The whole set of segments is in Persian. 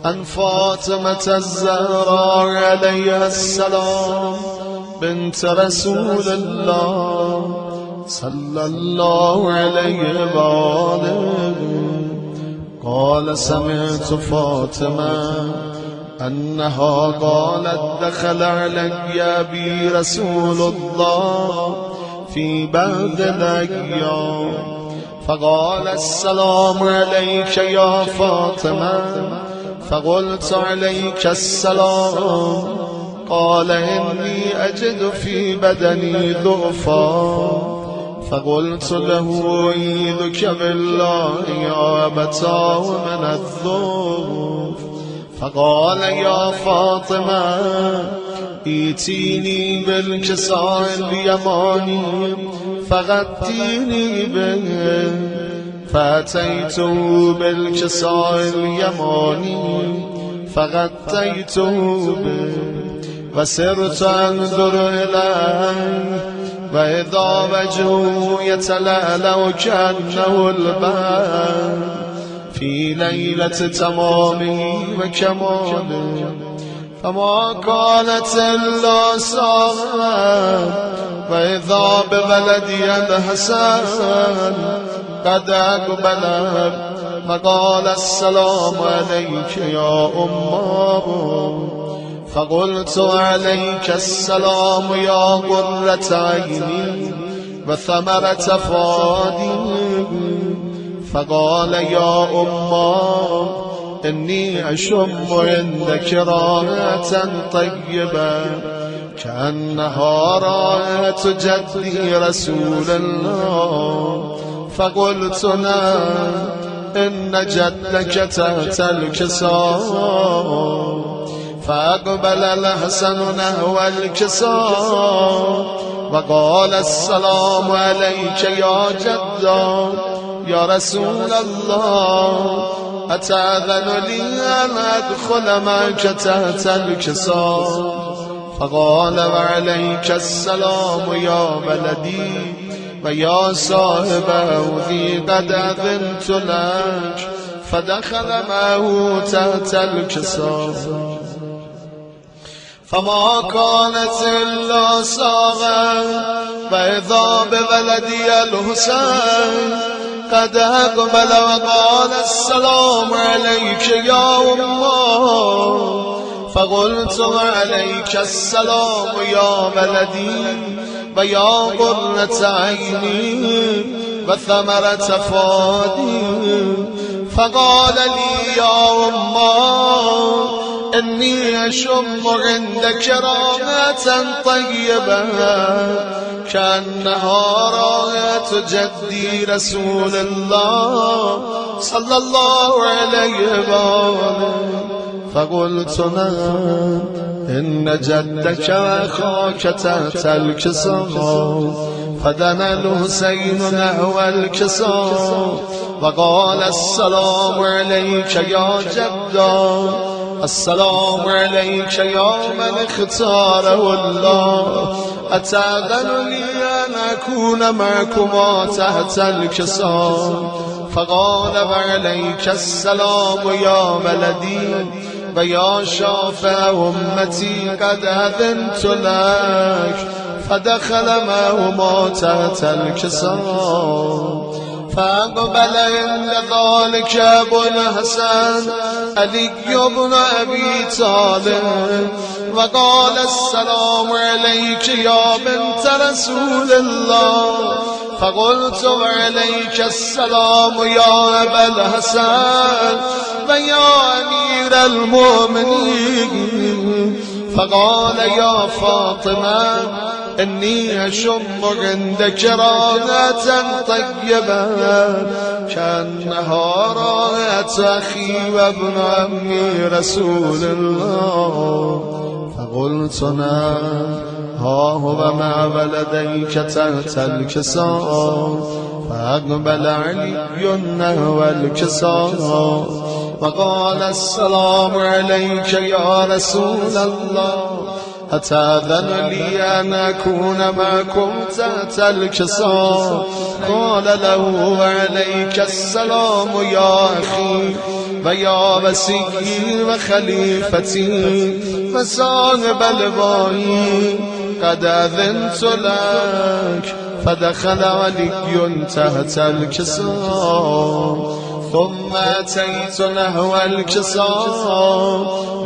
عن فاطمة الزهراء عليها السلام بنت رسول الله صلى الله عليه وآله قال سمعت فاطمة أنها قالت دخل علي بي رسول الله في بعض الأيام فقال السلام عليك يا فاطمة فقلت عليك السلام قال إني أجد في بدني ضعفا فقلت له أعيذك بالله يا أبتاه من الضعف فقال يا فاطمة ائتيني بالكساء اليماني فغطيني به فأتيته بالكساء اليماني فغطيته به وسرت أنظر إليه وإذا وجهه يتلألأ كأنه البدر في ليلة تمامه وكماله فما كانت إلا ساعة وإذا بولدي الحسن قد أقبل فقال السلام عليك يا أمه فقلت عليك السلام يا قرة عيني وثمرة فؤادي فقال يا أمه إني أشم عندك رائحة طيبة كأنها رائحة جدي رسول الله فقلت نعم إن جدك تحت الكساء فأقبل الحسن نحو الكساء وقال السلام عليك يا جدا يا رسول الله أتأذن لي أن أدخل معك تحت الكساء فقال وعليك السلام يا ولدي ويا صاحب عودي قد أذنت لك فدخل معه تحت الكساء فما كانت إلا ساعة وإذا بولدي الحسين قد أقبل وقال السلام عليك يا أمه فقلت عليك السلام يا ولدي ويا قرة عيني وثمرة فؤادي فقال لي يا أمه إني أشم عندك رائحة طيبة كأنها رائحة جدي رسول الله صلى الله عليه وآله فقلت نعم إن جدك أخاك تحت الكساء فدنا الحسين نحو الكساء وقال السلام عليك يا جدا السلام عليك يا من اختاره الله أتأذن لي أن أكون معكما تحت الكساء فقال وعليك السلام يا ولدي ويا شافع أمتي قد أذنت لك فدخل معهما تحت الكساء فأقبل عند ذلك أبو الحسن علي بن أبي طالب وقال السلام عليك يا بنت رسول الله فقلت وعليك السلام يا أبا الحسن ويا أمير المؤمنين. فقال يا فاطمة إني أشم عندك رائحة طيبة كأنها رائحة أخي وابن عمي رسول الله. فقلت نعم ها هو مع ولديك تحت الكساء. فأقبل علي نحو الكساء وقال السلام عليك يا رسول الله أتأذن لي أن أكون معكم تحت الكساء؟ قال له وعليك السلام يا أخي ويا وسيي وخليفتي وصاحب الوعي قد أذنت لك. فدخل علي تحت الكساء ثم أتيت نحو الكساء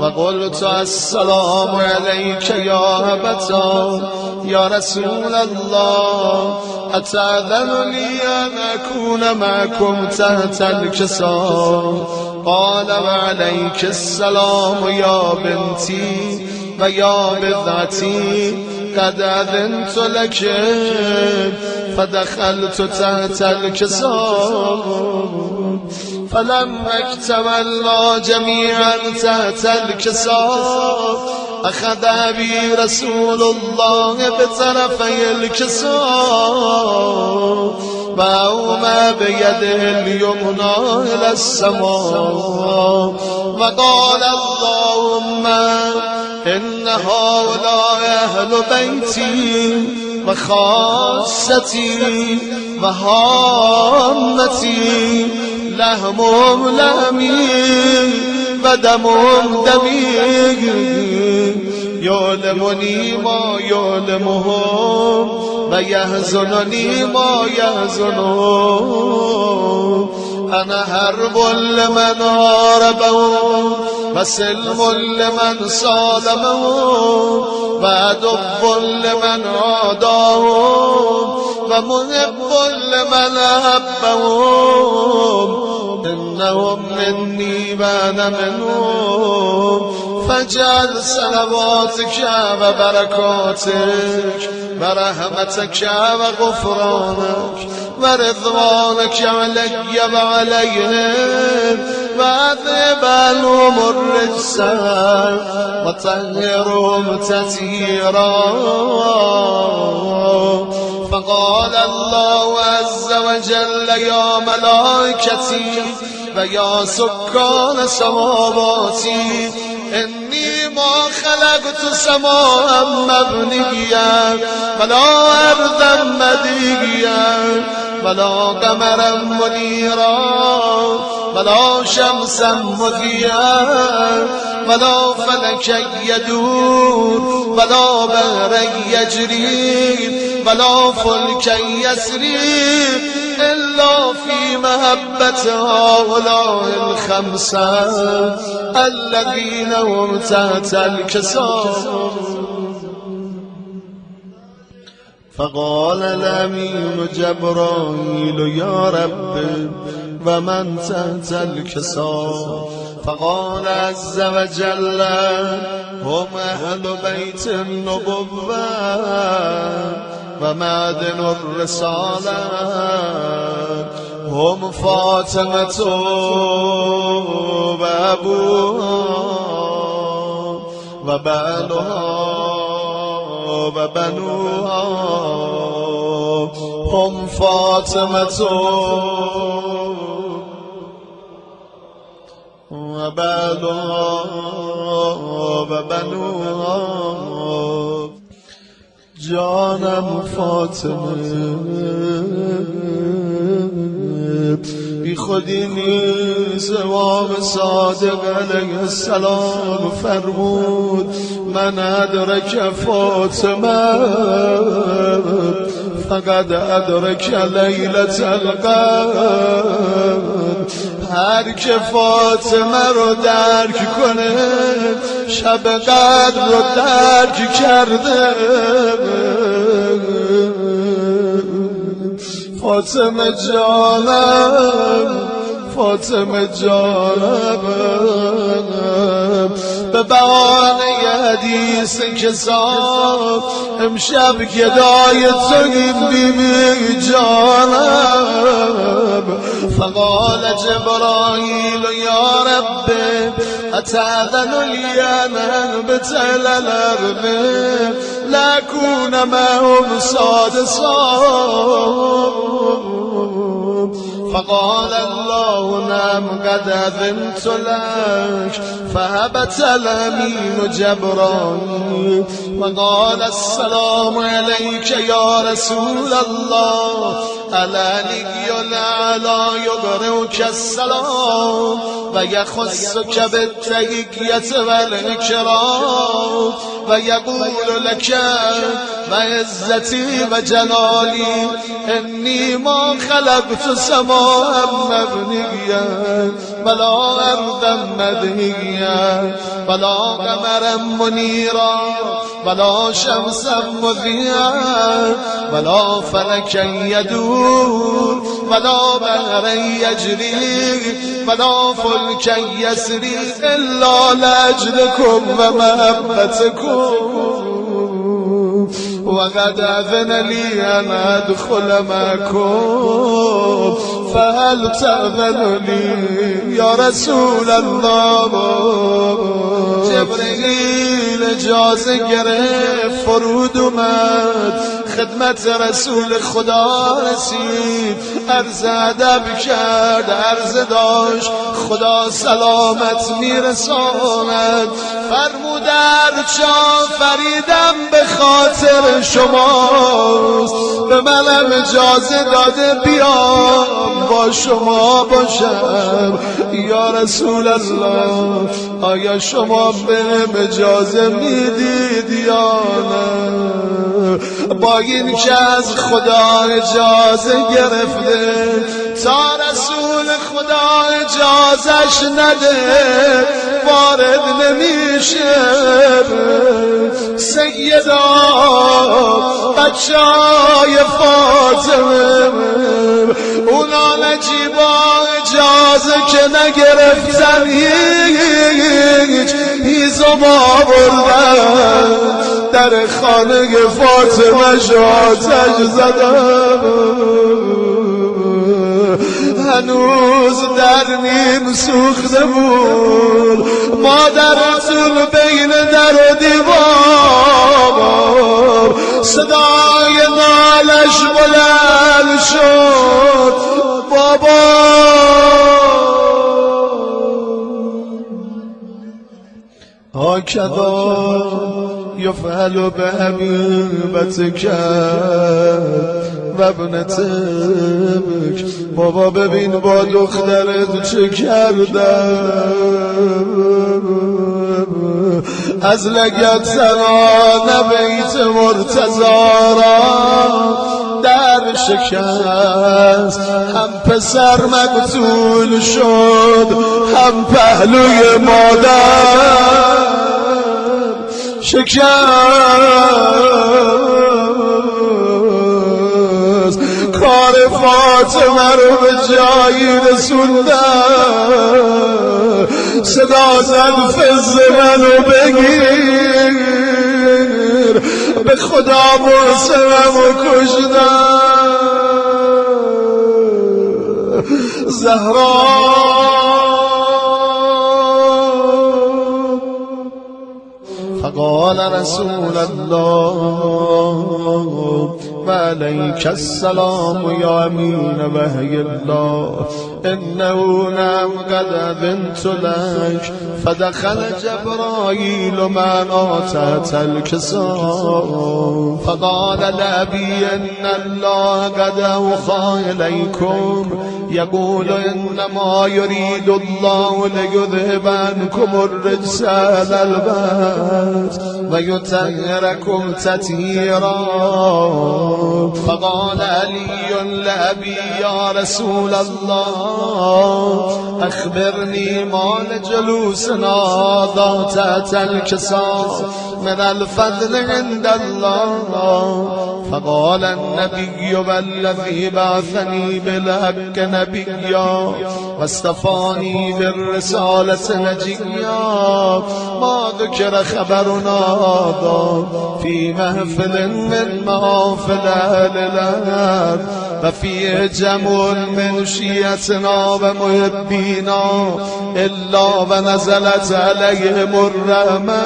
وقلت السلام عليك يا أبتا يا رسول الله أتأذن لي أن أكون معكم تحت الكساء؟ قال وعليك السلام يا بنتي ويا بضعتي قد أذنت لك. فدخلت تحت الكساء فلما اكتملنا جميعا تحت الكساء أخذ بي رسول الله بطرفي الكساء وأومى بيده اليمنى إلى السماء وقال اللهم إن هؤلاء أهل بيتي وخاصتي وهامتي لهمهم لهمي ودمهم دمي يؤلمني ما يؤلمهم ويحزنني ما يحزنهم. أنا حرب لمن هاربهم وسلم لمن صالمهم وعدو لمن عاداهم ومحب لمن أحبهم. إنهم مني وأنا منهم. فاجعل صلواتك وبركاتك ورحمتك وغفرانك ورضوانك علي وعليهم وأذهب عنهم الرجس وطهرهم تطهيرا. فقال الله عز وجل يا ملائكتي ويا سكان سماواتي إني ما خلقت سماء مبنيا ولا أرضا مديا ولا قمرا منيرا ولا شمسا مضيا ولا فلكا يدور ولا بحرا يجري ولا فلكا يسري إلا في محبة هؤلاء الخمسة الذين هم تحت الكساء. فقال الأمين جبرائيل يا رب ومن تحت الكساء؟ فقال عز وجل هم أهل بيت النبوة ومعدن الرسالة هم فاطمة وأبوها وبعلها وبنوها. هم فاطمة وبعلها وبنوها. جانم فاطمه بی خودی نیست. امام صادق علیه السلام فرمود من ادرک فاطمه فقد ادرک لیلة القدر. هر که فاطمه رو درک کنه شب قدر رو درک کرده. فاطمه جانم فاطمه جانم به بهانه حدیث کسان امشب گدای توییم بیبی جانم. فقال جبرائیل یا رب اتأذن لی ان انبت الی الارض لاکون معهم سادسا. فقال الله نعم قد أذنت لك فهبت الأمين جبرائيل وقال السلام عليك يا رسول الله العلي الأعلى يقرئك السلام ويخصك بالتحية والإكرام ويقول لك وعزتي وجلالي إني ما خلقت سماء مبنيا ولا أرضا مدهيا ولا قمرا منيرا ولا شمسا مضيئا ولا فلكا يدور ولا بحرا يجري ولا فلكا يسري إلا لأجلكم ومحبتكم. وقد أذن لي أن أدخل معكم فهل تأذن لي يا رسول الله. جبرئیل اجازه گرفت فرود اومد خدمت رسول خدا رسید عرض ادب کرد عرض داشت خدا سلامت میرساند. فرمود ارچا فریدم به خاطر شماست به منم اجازه داده بیام با شما باشم. یا رسول الله آیا شما بهم اجازه میدید یا نه؟ با این که از خدا اجازه گرفته تا رسول خدا اجازش نده وارد نمیشه. سیدا بچهای فاطمه اونا نجیبا اجازه که نگرفتن هیچ هیزم آوردن در خانه فاطمه آتش زدن. هنوز در نیم سوخته بود مادرتون بین در و دیوار صدای نالش بلند شد بابا. هكذا يفعل بحبيبتك و ابنتك. بابا ببین با دخترت چه کردن از لگت سران بیت مرتضی را در شکست. هم پسر مقتول شد هم پهلوی مادر شکست. کار فاطمه رو به جایی رسوندن. صدا زد فز منو بگیر به خدا مرسممو کشدن. زهرا فقال رسول الله وعليك السلام يا أمين وحي الله إنه نعم قد أذنت لك. فدخل جبرائيل معنا تحت الكساء فقال لأبي إن الله قد أوحى إليكم يقول إنما يريد الله ليذهب عنكم الرجس أهل البيت ويطهركم تطهيرا. فقال علي لأبي يا رسول الله أخبرني ما لجلوسنا ذات الكساء من الفضل عند الله. فقال النبي والذي بعثني بالحق نبيا واصطفاني بالرسالة نجيا ما ذكر خبرنا هذا في محفل من محافل أهل الأرض وفيه جمع من شيعتنا ومحبينا إلا ونزلت عليهم الرحمة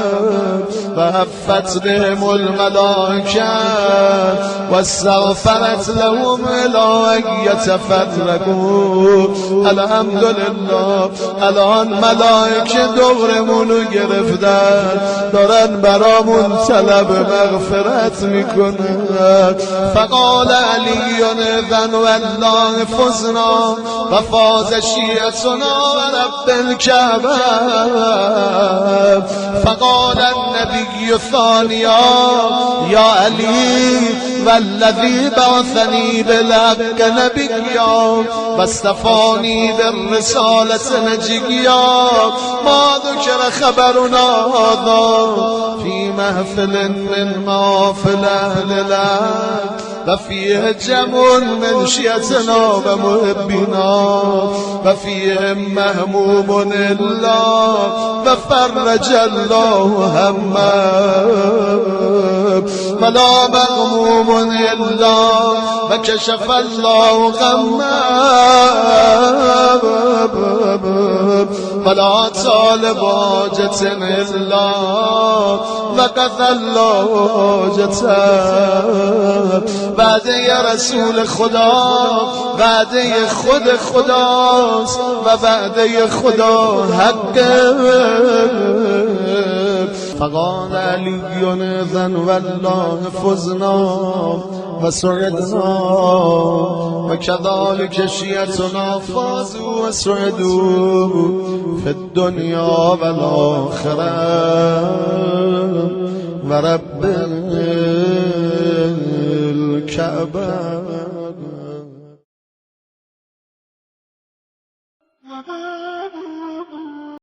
وهفت بهم الملائكة واستغفرت لهم إلى أن يتفرقوا. الحمد لله الان ملائکه دورمونو گرفتن دارن برامون طلب مغفرت میکنن. فقال علی اذن والله فزنا و فاز شیعتنا و رب الکعبه. فقال النبی ثانیا یا علی والذی بعثنی بالحق نبیا واصطفانی بالرسالة نجيا ما ذكر خبرنا هذا في محفل من محافل أهل الأرض وفيه جمع من شيعتنا ومحبنا وفيهم مهموم إلا وفرج الله همه ولا مغموم إلا وكشف الله غمه ولا طالب حاجة إلا وقضى الله حاجته. وعده رسول خدا وعده خود خداست و وعده خدا حق. فقال علی اذن والله فزنا و سعدنا و كذلك شیعتنا فازوا و سعدوا في الدنيا والآخرة و رب الكعبة.